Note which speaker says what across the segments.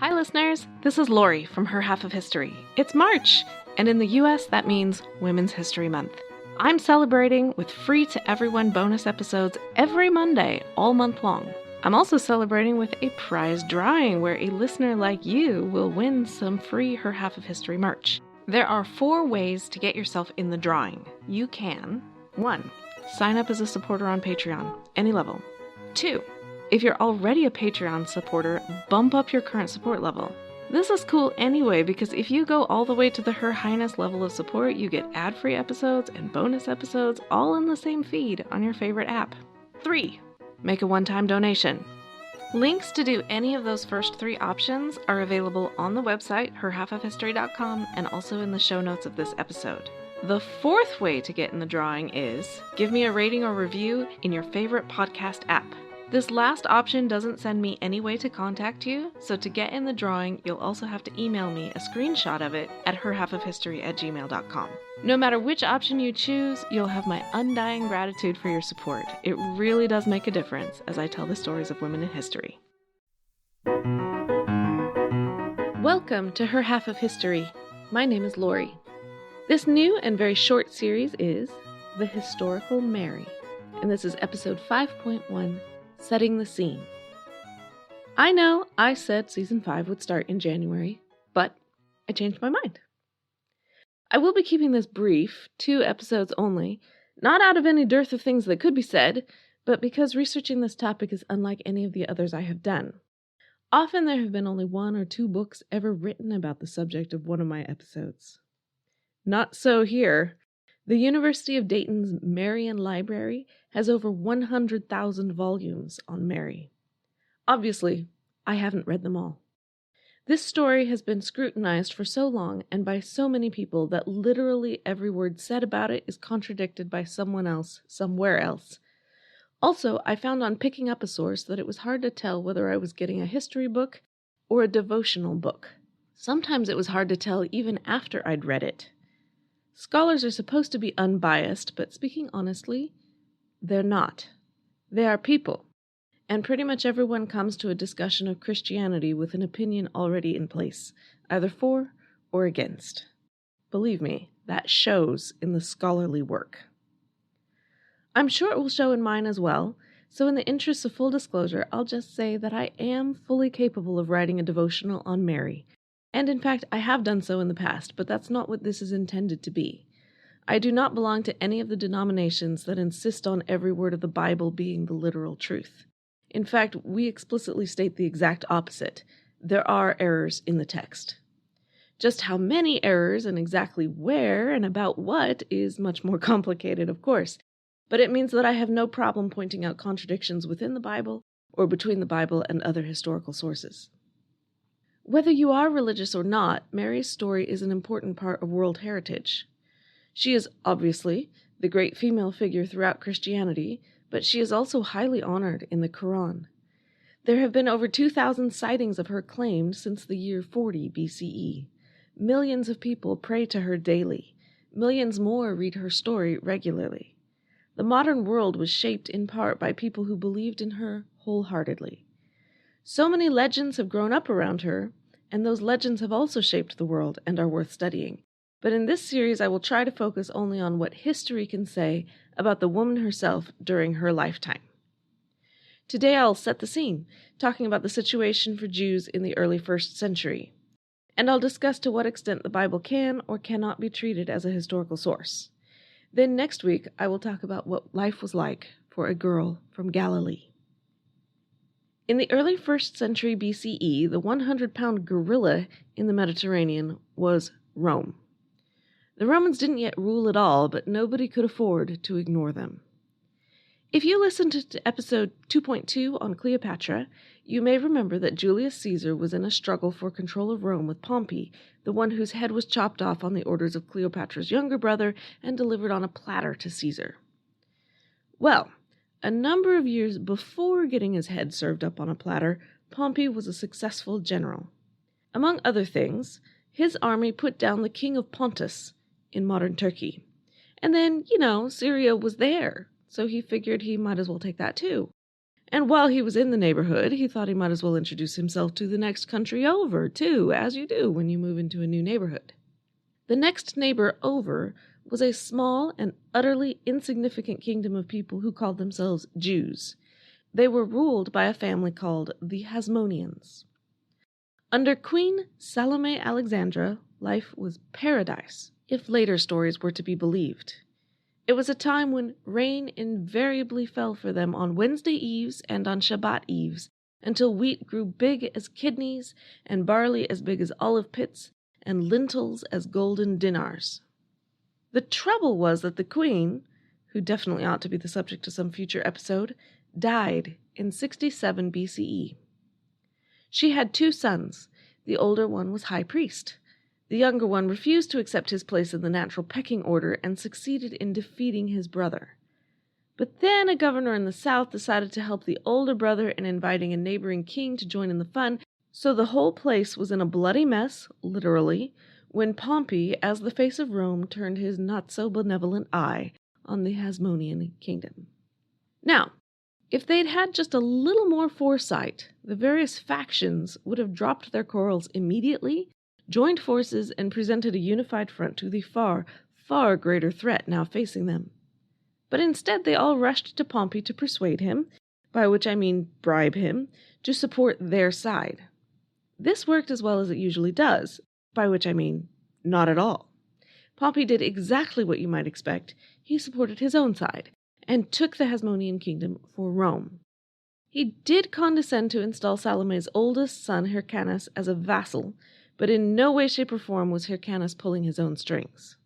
Speaker 1: Hi listeners, this is Lori from Her Half of History. It's March, and in the US that means Women's History Month. I'm celebrating with free to everyone bonus episodes every Monday, all month long. I'm also celebrating with a prize drawing where a listener like you will win some free Her Half of History merch. There are 4 ways to get yourself in the drawing. You can 1. Sign up as a supporter on Patreon, any level. 2. If you're already a Patreon supporter, bump up your current support level. This is cool anyway because if you go all the way to the Her Highness level of support, you get ad-free episodes and bonus episodes all in the same feed on your favorite app. 3. Make a one-time donation. Links to do any of those first 3 options are available on the website, herhalfofhistory.com, and also in the show notes of this episode. The 4th way to get in the drawing is give me a rating or review in your favorite podcast app. This last option doesn't send me any way to contact you, so to get in the drawing, you'll also have to email me a screenshot of it at herhalfofhistory@gmail.com. No matter which option you choose, you'll have my undying gratitude for your support. It really does make a difference as I tell the stories of women in history. Welcome to Her Half of History. My name is Lori. This new and very short series is The Historical Mary, and this is episode 5.1, Setting the Scene. I know I said season 5 would start in January, but I changed my mind. I will be keeping this brief, 2 episodes only, not out of any dearth of things that could be said, but because researching this topic is unlike any of the others I have done. Often there have been only 1 or 2 books ever written about the subject of one of my episodes. Not so here. The University of Dayton's Marian Library has over 100,000 volumes on Mary. Obviously, I haven't read them all. This story has been scrutinized for so long and by so many people that literally every word said about it is contradicted by someone else, somewhere else. Also, I found on picking up a source that it was hard to tell whether I was getting a history book or a devotional book. Sometimes it was hard to tell even after I'd read it. Scholars are supposed to be unbiased, but speaking honestly, they're not. They are people, and pretty much everyone comes to a discussion of Christianity with an opinion already in place, either for or against. Believe me, that shows in the scholarly work. I'm sure it will show in mine as well, so in the interest of full disclosure, I'll just say that I am fully capable of writing a devotional on Mary. And in fact, I have done so in the past, but that's not what this is intended to be. I do not belong to any of the denominations that insist on every word of the Bible being the literal truth. In fact, we explicitly state the exact opposite. There are errors in the text. Just how many errors and exactly where and about what is much more complicated, of course, but it means that I have no problem pointing out contradictions within the Bible or between the Bible and other historical sources. Whether you are religious or not, Mary's story is an important part of world heritage. She is, obviously, the great female figure throughout Christianity, but she is also highly honored in the Koran. There have been over 2,000 sightings of her claimed since the year 40 BCE. Millions of people pray to her daily. Millions more read her story regularly. The modern world was shaped in part by people who believed in her wholeheartedly. So many legends have grown up around her, and those legends have also shaped the world and are worth studying. But in this series, I will try to focus only on what history can say about the woman herself during her lifetime. Today, I'll set the scene, talking about the situation for Jews in the early 1st century. And I'll discuss to what extent the Bible can or cannot be treated as a historical source. Then next week, I will talk about what life was like for a girl from Galilee. In the early 1st century BCE, the 100-pound gorilla in the Mediterranean was Rome. The Romans didn't yet rule at all, but nobody could afford to ignore them. If you listened to episode 2.2 on Cleopatra, you may remember that Julius Caesar was in a struggle for control of Rome with Pompey, the one whose head was chopped off on the orders of Cleopatra's younger brother and delivered on a platter to Caesar. Well, a number of years before getting his head served up on a platter, Pompey was a successful general. Among other things, his army put down the king of Pontus in modern Turkey. And then, Syria was there, so he figured he might as well take that too. And while he was in the neighborhood, he thought he might as well introduce himself to the next country over, too, as you do when you move into a new neighborhood. The next neighbor over was a small and utterly insignificant kingdom of people who called themselves Jews. They were ruled by a family called the Hasmoneans. Under Queen Salome Alexandra, life was paradise, if later stories were to be believed. It was a time when rain invariably fell for them on Wednesday eves and on Shabbat eves, until wheat grew big as kidneys, and barley as big as olive pits, and lentils as golden dinars. The trouble was that the queen, who definitely ought to be the subject of some future episode, died in 67 BCE. She had 2 sons. The older one was high priest. The younger one refused to accept his place in the natural pecking order and succeeded in defeating his brother. But then a governor in the south decided to help the older brother in inviting a neighboring king to join in the fun, so the whole place was in a bloody mess, literally, when Pompey, as the face of Rome, turned his not-so-benevolent eye on the Hasmonean kingdom. Now, if they'd had just a little more foresight, the various factions would have dropped their quarrels immediately, joined forces, and presented a unified front to the far, far greater threat now facing them. But instead they all rushed to Pompey to persuade him, by which I mean bribe him, to support their side. This worked as well as it usually does, by which I mean not at all. Pompey did exactly what you might expect. He supported his own side, and took the Hasmonean kingdom for Rome. He did condescend to install Salome's oldest son, Hyrcanus, as a vassal, but in no way, shape, or form was Hyrcanus pulling his own strings.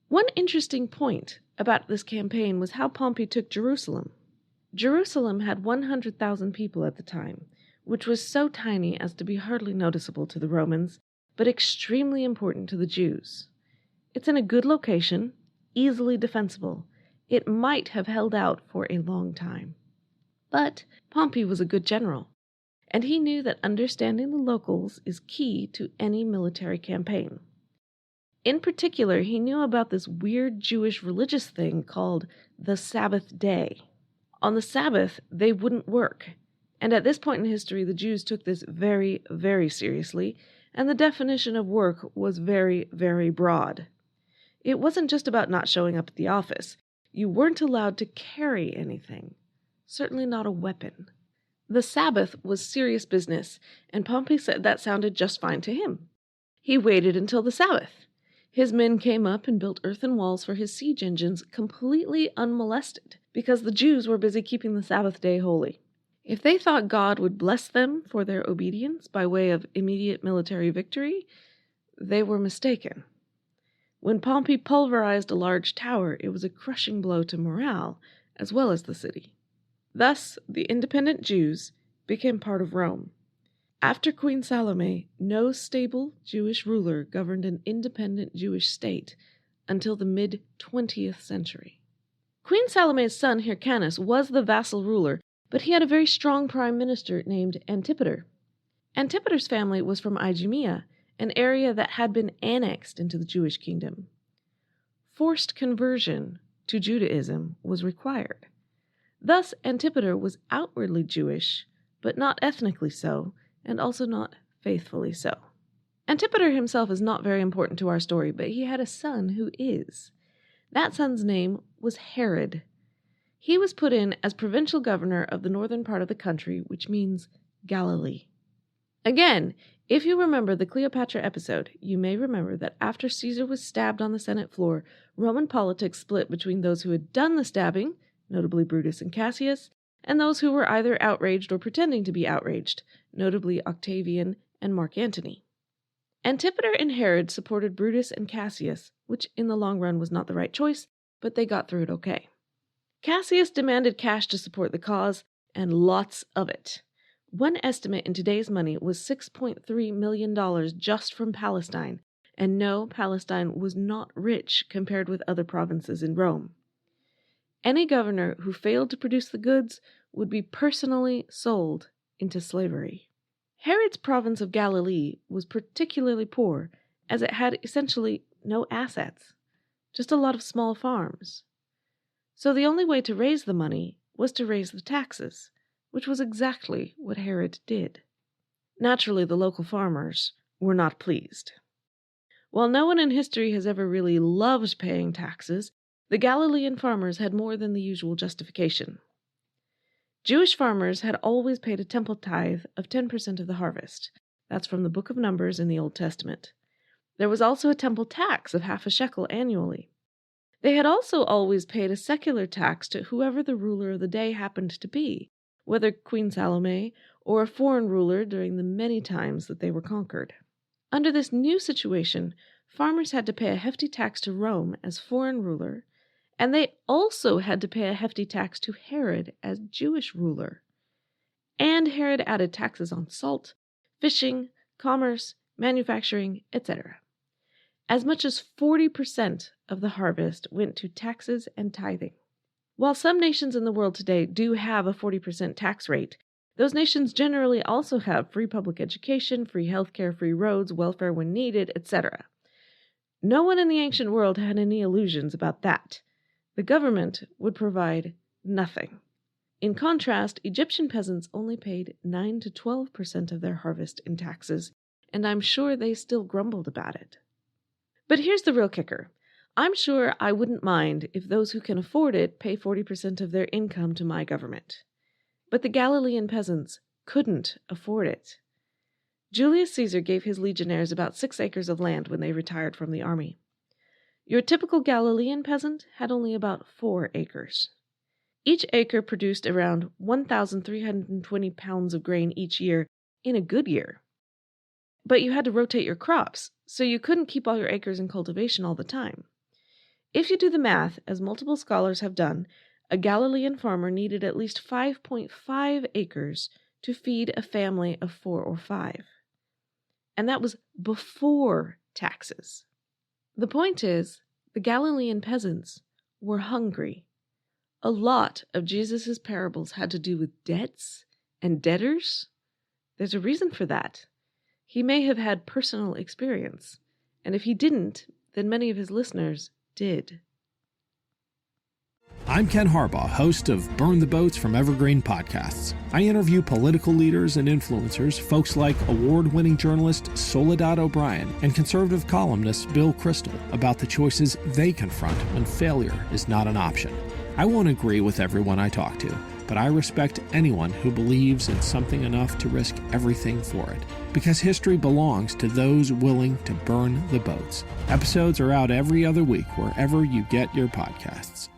Speaker 1: One interesting point about this campaign was how Pompey took Jerusalem. Jerusalem had 100,000 people at the time, which was so tiny as to be hardly noticeable to the Romans, but extremely important to the Jews. It's in a good location, easily defensible. It might have held out for a long time. But Pompey was a good general, and he knew that understanding the locals is key to any military campaign. In particular, he knew about this weird Jewish religious thing called the Sabbath day. On the Sabbath, they wouldn't work, and at this point in history, the Jews took this very, very seriously, and the definition of work was very, very broad. It wasn't just about not showing up at the office. You weren't allowed to carry anything, certainly not a weapon. The Sabbath was serious business, and Pompey said that sounded just fine to him. He waited until the Sabbath. His men came up and built earthen walls for his siege engines completely unmolested, because the Jews were busy keeping the Sabbath day holy. If they thought God would bless them for their obedience by way of immediate military victory, they were mistaken. When Pompey pulverized a large tower, it was a crushing blow to morale, as well as the city. Thus, the independent Jews became part of Rome. After Queen Salome, no stable Jewish ruler governed an independent Jewish state until the mid-20th century. Queen Salome's son Hyrcanus was the vassal ruler, but he had a very strong prime minister named Antipater. Antipater's family was from Idumea, an area that had been annexed into the Jewish kingdom. Forced conversion to Judaism was required. Thus, Antipater was outwardly Jewish, but not ethnically so, and also not faithfully so. Antipater himself is not very important to our story, but he had a son who is. That son's name was Herod. He was put in as provincial governor of the northern part of the country, which means Galilee. Again, if you remember the Cleopatra episode, you may remember that after Caesar was stabbed on the Senate floor, Roman politics split between those who had done the stabbing, notably Brutus and Cassius, and those who were either outraged or pretending to be outraged, notably Octavian and Mark Antony. Antipater and Herod supported Brutus and Cassius, which in the long run was not the right choice, but they got through it okay. Cassius demanded cash to support the cause, and lots of it. One estimate in today's money was $6.3 million just from Palestine, and no, Palestine was not rich compared with other provinces in Rome. Any governor who failed to produce the goods would be personally sold into slavery. Herod's province of Galilee was particularly poor, as it had essentially no assets, just a lot of small farms. So the only way to raise the money was to raise the taxes, which was exactly what Herod did. Naturally, the local farmers were not pleased. While no one in history has ever really loved paying taxes, the Galilean farmers had more than the usual justification. Jewish farmers had always paid a temple tithe of 10% of the harvest. That's from the Book of Numbers in the Old Testament. There was also a temple tax of half a shekel annually. They had also always paid a secular tax to whoever the ruler of the day happened to be, whether Queen Salome or a foreign ruler during the many times that they were conquered. Under this new situation, farmers had to pay a hefty tax to Rome as foreign ruler, and they also had to pay a hefty tax to Herod as Jewish ruler. And Herod added taxes on salt, fishing, commerce, manufacturing, etc. As much as 40% of the harvest went to taxes and tithing. While some nations in the world today do have a 40% tax rate, those nations generally also have free public education, free healthcare, free roads, welfare when needed, etc. No one in the ancient world had any illusions about that. The government would provide nothing. In contrast, Egyptian peasants only paid 9 to 12% of their harvest in taxes, and I'm sure they still grumbled about it. But here's the real kicker. I'm sure I wouldn't mind if those who can afford it pay 40% of their income to my government. But the Galilean peasants couldn't afford it. Julius Caesar gave his legionnaires about 6 acres of land when they retired from the army. Your typical Galilean peasant had only about 4 acres. Each acre produced around 1,320 pounds of grain each year in a good year. But you had to rotate your crops, so you couldn't keep all your acres in cultivation all the time. If you do the math, as multiple scholars have done, a Galilean farmer needed at least 5.5 acres to feed a family of 4 or 5. And that was before taxes. The point is, the Galilean peasants were hungry. A lot of Jesus' parables had to do with debts and debtors. There's a reason for that. He may have had personal experience, and if he didn't, then many of his listeners did.
Speaker 2: I'm Ken Harbaugh, host of Burn the Boats from Evergreen Podcasts. I interview political leaders and influencers, folks like award-winning journalist Soledad O'Brien and conservative columnist Bill Kristol, about the choices they confront when failure is not an option. I won't agree with everyone I talk to, but I respect anyone who believes in something enough to risk everything for it. Because history belongs to those willing to burn the boats. Episodes are out every other week wherever you get your podcasts.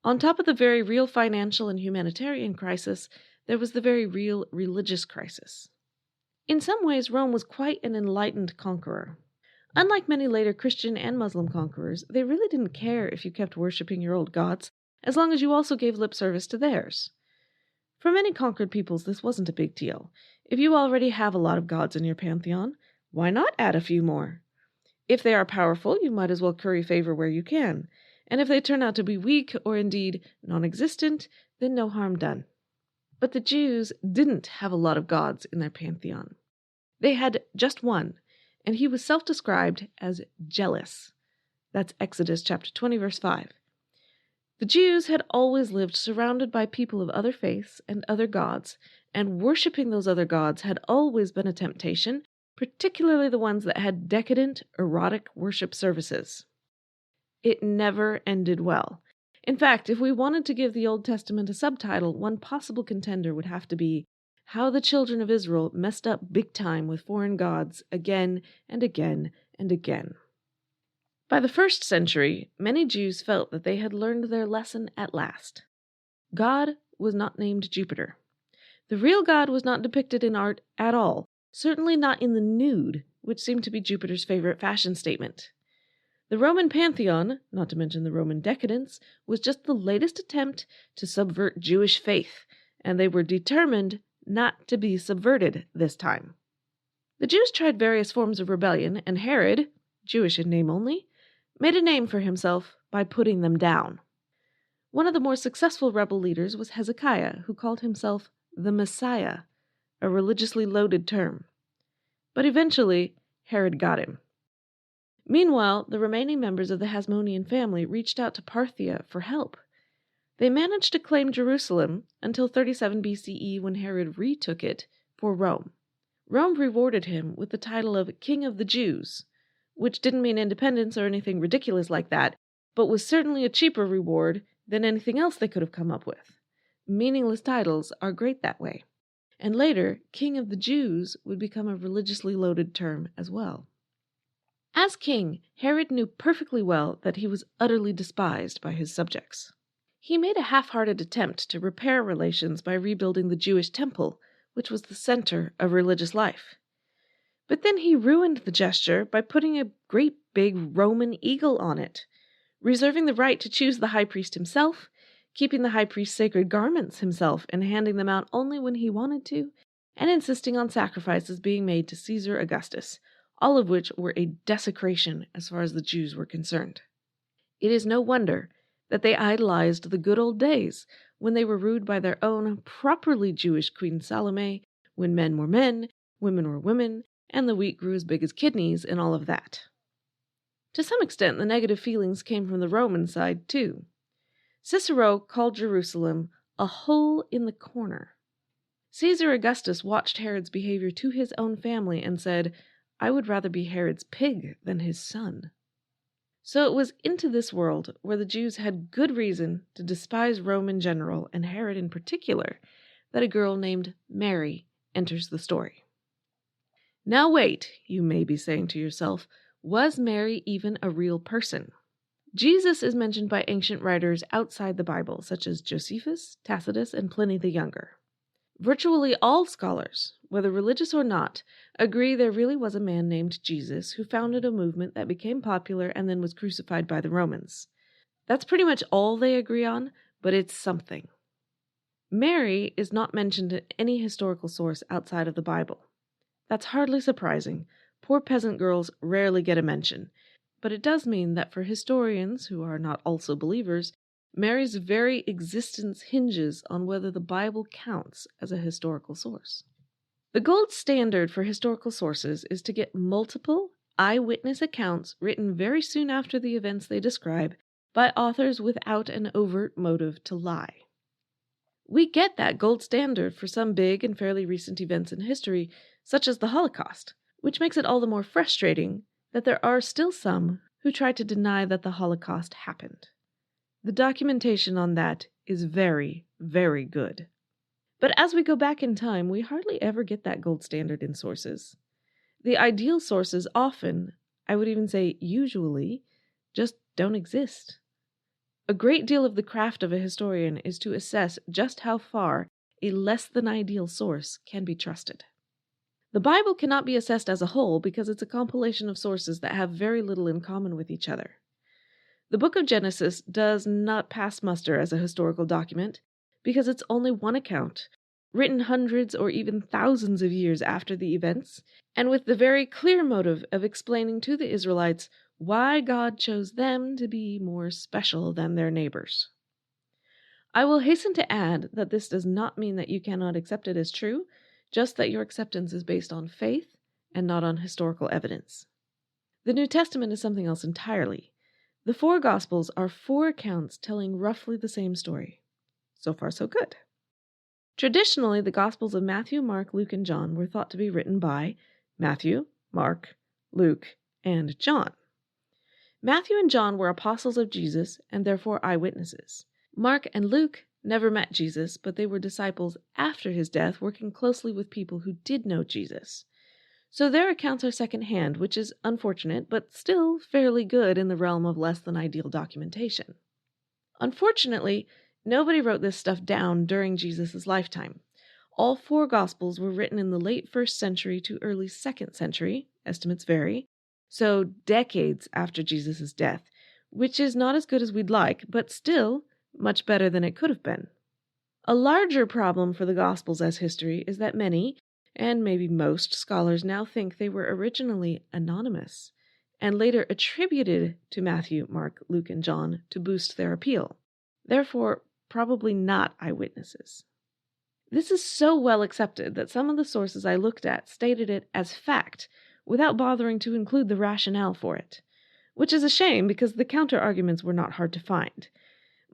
Speaker 1: On top of the very real financial and humanitarian crisis, there was the very real religious crisis. In some ways, Rome was quite an enlightened conqueror. Unlike many later Christian and Muslim conquerors, they really didn't care if you kept worshipping your old gods, as long as you also gave lip service to theirs. For many conquered peoples, this wasn't a big deal. If you already have a lot of gods in your pantheon, why not add a few more? If they are powerful, you might as well curry favor where you can. And if they turn out to be weak or indeed non-existent, then no harm done. But the Jews didn't have a lot of gods in their pantheon. They had just one, and he was self-described as jealous. That's Exodus chapter 20, verse 5. The Jews had always lived surrounded by people of other faiths and other gods, and worshipping those other gods had always been a temptation, particularly the ones that had decadent, erotic worship services. It never ended well. In fact, if we wanted to give the Old Testament a subtitle, one possible contender would have to be How the Children of Israel Messed Up Big Time with Foreign Gods Again and Again and Again. By the 1st century, many Jews felt that they had learned their lesson at last. God was not named Jupiter. The real God was not depicted in art at all, certainly not in the nude, which seemed to be Jupiter's favorite fashion statement. The Roman pantheon, not to mention the Roman decadence, was just the latest attempt to subvert Jewish faith, and they were determined not to be subverted this time. The Jews tried various forms of rebellion, and Herod, Jewish in name only, made a name for himself by putting them down. One of the more successful rebel leaders was Hezekiah, who called himself the Messiah, a religiously loaded term. But eventually, Herod got him. Meanwhile, the remaining members of the Hasmonean family reached out to Parthia for help. They managed to claim Jerusalem until 37 BCE when Herod retook it for Rome. Rome rewarded him with the title of King of the Jews, which didn't mean independence or anything ridiculous like that, but was certainly a cheaper reward than anything else they could have come up with. Meaningless titles are great that way. And later, King of the Jews would become a religiously loaded term as well. As king, Herod knew perfectly well that he was utterly despised by his subjects. He made a half-hearted attempt to repair relations by rebuilding the Jewish temple, which was the center of religious life. But then he ruined the gesture by putting a great big Roman eagle on it, reserving the right to choose the high priest himself, keeping the high priest's sacred garments himself and handing them out only when he wanted to, and insisting on sacrifices being made to Caesar Augustus, all of which were a desecration as far as the Jews were concerned. It is no wonder that they idolized the good old days when they were ruled by their own properly Jewish Queen Salome, when men were men, women were women, and the wheat grew as big as kidneys and all of that. To some extent, the negative feelings came from the Roman side, too. Cicero called Jerusalem a hole in the corner. Caesar Augustus watched Herod's behavior to his own family and said, "I would rather be Herod's pig than his son." So it was into this world, where the Jews had good reason to despise Rome in general, and Herod in particular, that a girl named Mary enters the story. Now wait, you may be saying to yourself, was Mary even a real person? Jesus is mentioned by ancient writers outside the Bible, such as Josephus, Tacitus, and Pliny the Younger. Virtually all scholars, whether religious or not, agree there really was a man named Jesus who founded a movement that became popular and then was crucified by the Romans. That's pretty much all they agree on, but it's something. Mary is not mentioned in any historical source outside of the Bible. That's hardly surprising. Poor peasant girls rarely get a mention. But it does mean that for historians who are not also believers, Mary's very existence hinges on whether the Bible counts as a historical source. The gold standard for historical sources is to get multiple eyewitness accounts written very soon after the events they describe by authors without an overt motive to lie. We get that gold standard for some big and fairly recent events in history, such as the Holocaust, which makes it all the more frustrating that there are still some who try to deny that the Holocaust happened. The documentation on that is very, very good. But as we go back in time, we hardly ever get that gold standard in sources. The ideal sources often, I would even say usually, just don't exist. A great deal of the craft of a historian is to assess just how far a less than ideal source can be trusted. The Bible cannot be assessed as a whole because it's a compilation of sources that have very little in common with each other. The book of Genesis does not pass muster as a historical document because it's only one account, written hundreds or even thousands of years after the events, and with the very clear motive of explaining to the Israelites why God chose them to be more special than their neighbors. I will hasten to add that this does not mean that you cannot accept it as true, just that your acceptance is based on faith and not on historical evidence. The New Testament is something else entirely. The four Gospels are four accounts telling roughly the same story. So far, so good. Traditionally, the Gospels of Matthew, Mark, Luke, and John were thought to be written by Matthew, Mark, Luke, and John. Matthew and John were apostles of Jesus and therefore eyewitnesses. Mark and Luke never met Jesus, but they were disciples after his death, working closely with people who did know Jesus. So their accounts are secondhand, which is unfortunate, but still fairly good in the realm of less than ideal documentation. Unfortunately, nobody wrote this stuff down during Jesus' lifetime. All four Gospels were written in the late 1st century to early 2nd century, estimates vary, so decades after Jesus' death, which is not as good as we'd like, but still much better than it could have been. A larger problem for the Gospels as history is that many, and maybe most, scholars now think they were originally anonymous, and later attributed to Matthew, Mark, Luke, and John to boost their appeal. Therefore, probably not eyewitnesses. This is so well accepted that some of the sources I looked at stated it as fact, without bothering to include the rationale for it, which is a shame because the counter-arguments were not hard to find.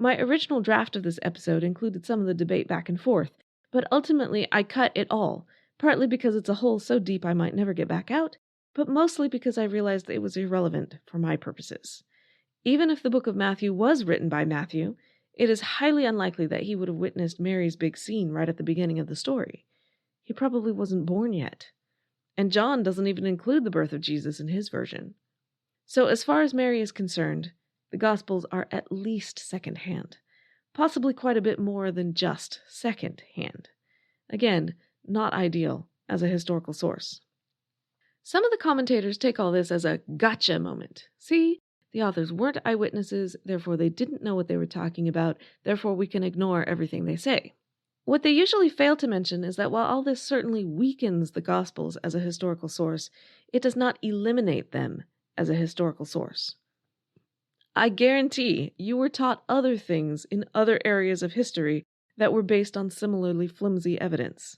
Speaker 1: My original draft of this episode included some of the debate back and forth, but ultimately I cut it all, partly because it's a hole so deep I might never get back out, but mostly because I realized it was irrelevant for my purposes. Even if the book of Matthew was written by Matthew, it is highly unlikely that he would have witnessed Mary's big scene right at the beginning of the story. He probably wasn't born yet. And John doesn't even include the birth of Jesus in his version. So as far as Mary is concerned, the Gospels are at least second-hand, possibly quite a bit more than just second-hand. Again, not ideal as a historical source. Some of the commentators take all this as a gotcha moment. See, the authors weren't eyewitnesses, therefore they didn't know what they were talking about, therefore we can ignore everything they say. What they usually fail to mention is that while all this certainly weakens the Gospels as a historical source, it does not eliminate them as a historical source. I guarantee you were taught other things in other areas of history that were based on similarly flimsy evidence.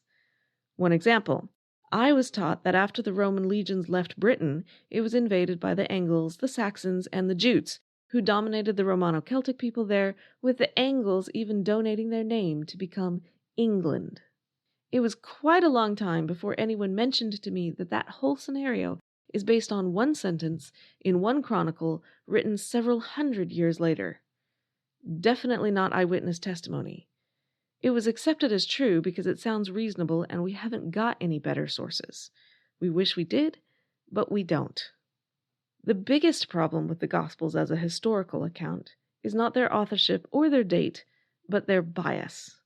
Speaker 1: One example, I was taught that after the Roman legions left Britain, it was invaded by the Angles, the Saxons, and the Jutes, who dominated the Romano-Celtic people there, with the Angles even donating their name to become England. It was quite a long time before anyone mentioned to me that that whole scenario is based on one sentence in one chronicle written several hundred years later. Definitely not eyewitness testimony. It was accepted as true because it sounds reasonable and we haven't got any better sources. We wish we did, but we don't. The biggest problem with the Gospels as a historical account is not their authorship or their date, but their bias.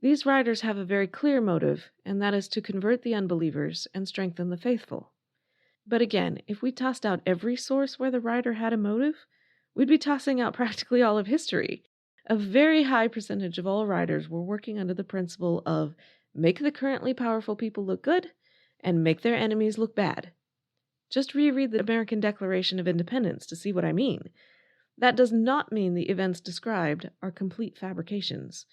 Speaker 1: These writers have a very clear motive, and that is to convert the unbelievers and strengthen the faithful. But again, if we tossed out every source where the writer had a motive, we'd be tossing out practically all of history. A very high percentage of all writers were working under the principle of make the currently powerful people look good and make their enemies look bad. Just reread the American Declaration of Independence to see what I mean. That does not mean the events described are complete fabrications,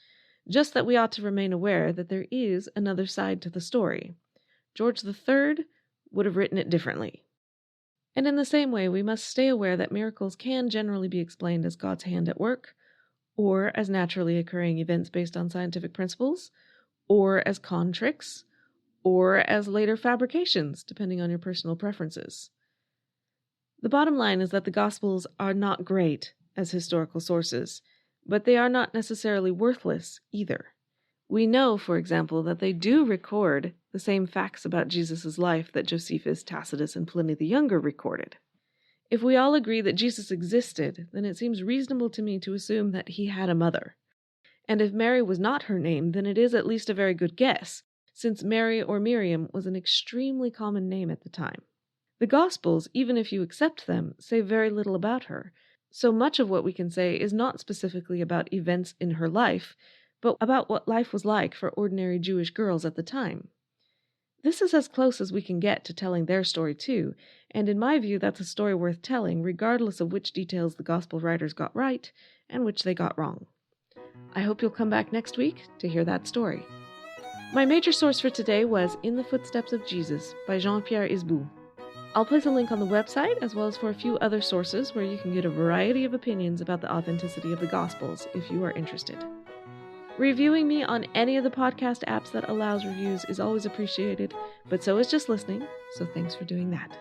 Speaker 1: just that we ought to remain aware that there is another side to the story. George III would have written it differently. And in the same way, we must stay aware that miracles can generally be explained as God's hand at work, or as naturally occurring events based on scientific principles, or as con tricks, or as later fabrications, depending on your personal preferences. The bottom line is that the Gospels are not great as historical sources, but they are not necessarily worthless either. We know, for example, that they do record the same facts about Jesus' life that Josephus, Tacitus, and Pliny the Younger recorded. If we all agree that Jesus existed, then it seems reasonable to me to assume that he had a mother. And if Mary was not her name, then it is at least a very good guess, since Mary or Miriam was an extremely common name at the time. The Gospels, even if you accept them, say very little about her, so much of what we can say is not specifically about events in her life, but about what life was like for ordinary Jewish girls at the time. This is as close as we can get to telling their story too, and in my view that's a story worth telling regardless of which details the Gospel writers got right and which they got wrong. I hope you'll come back next week to hear that story. My major source for today was In the Footsteps of Jesus by Jean-Pierre Isbou. I'll place a link on the website as well as for a few other sources where you can get a variety of opinions about the authenticity of the Gospels if you are interested. Reviewing me on any of the podcast apps that allows reviews is always appreciated, but so is just listening, so thanks for doing that.